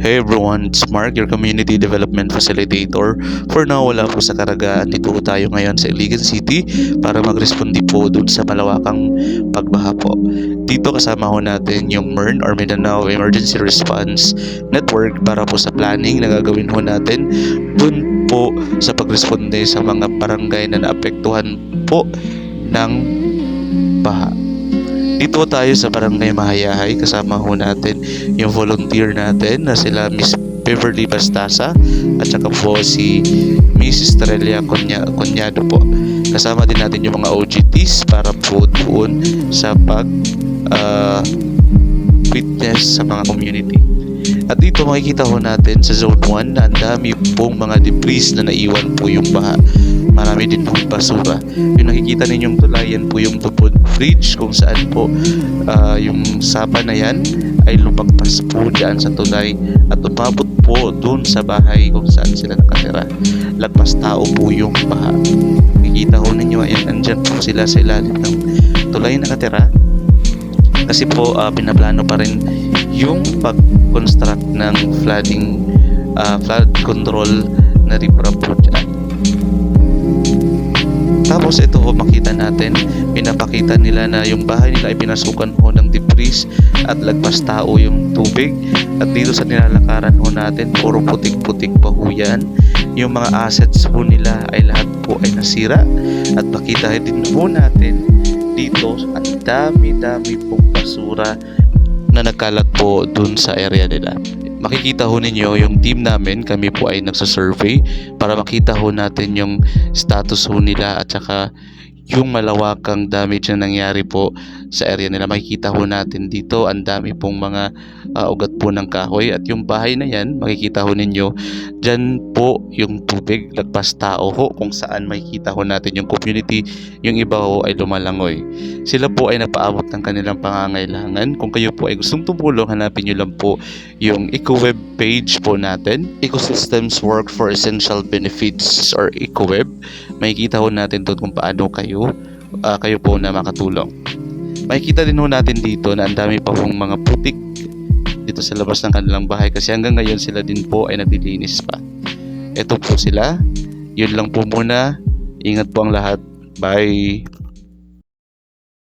Hey everyone, it's Mark, your Community Development Facilitator. For now, wala po sa Caraga. Dito po tayo ngayon sa Iligan City para magrespondi po dun sa malawakang pagbaha po. Dito kasama ho natin yung MERN or Mindanao Emergency Response Network para po sa planning na gagawin ho natin dun po sa pagresponde sa mga barangay na naapektuhan po ng baha. Dito tayo sa Barangay Mahayahay, kasama ho natin yung volunteer natin na sila Miss Beverly Bastasa at saka po si Mrs. Trelia Conyado po. Kasama din natin yung mga OGTs para po doon sa witness sa mga community. At dito makikita ho natin sa Zone 1 na ang dami pong mga debris na naiwan po yung baha. Marami din pong basura. Yung nakikita ninyong tulayan po yung tupod bridge kung saan po yung sapa na yan ay lumagpas po dyan sa tulay at umabot po dun sa bahay kung saan sila nakatira. Lagpas tao po yung baha. Nakikita ho ninyo, ayan, andyan po sila sa ilalim ng tulay nakatira. Kasi po pinaplano pa rin yung pag-construct ng flood control na riprap po dyan. Tapos ito ho, makita natin, pinapakita nila na yung bahay nila ay pinasukan ho ng debris at lagpas tao yung tubig. At dito sa nilalakaran ho natin, puro putik-putik pa ho yan. Yung mga assets ho nila ay lahat po ay nasira. At makita din ho natin dito at dami-dami pong basura na nagkalat po dun sa area nila. Makikita ho ninyo yung team namin, kami po ay nagsasurvey para makita ho natin yung status ho nila at saka yung malawakang damage na nangyari po sa area nila. Makikita ho natin dito ang dami pong mga ugat po ng kahoy at yung bahay na yan, makikita ho ninyo dyan po yung tubig, lagpas tao ho kung saan makikita ho natin yung community, yung iba ho ay lumalangoy. Sila po ay napaabot ng kanilang pangangailangan. Kung kayo po ay gustong tumulong, hanapin nyo lang po yung EcoWeb page po natin, Ecosystems Work for Essential Benefits or EcoWeb. Makikita ho natin doon kung paano kayo po na makatulong. Makikita din ho natin dito na ang dami pa pong mga putik dito sa labas ng kanilang bahay kasi hanggang ngayon sila din po ay naglilinis pa. Ito po sila. Yun lang po muna. Ingat po ang lahat. Bye!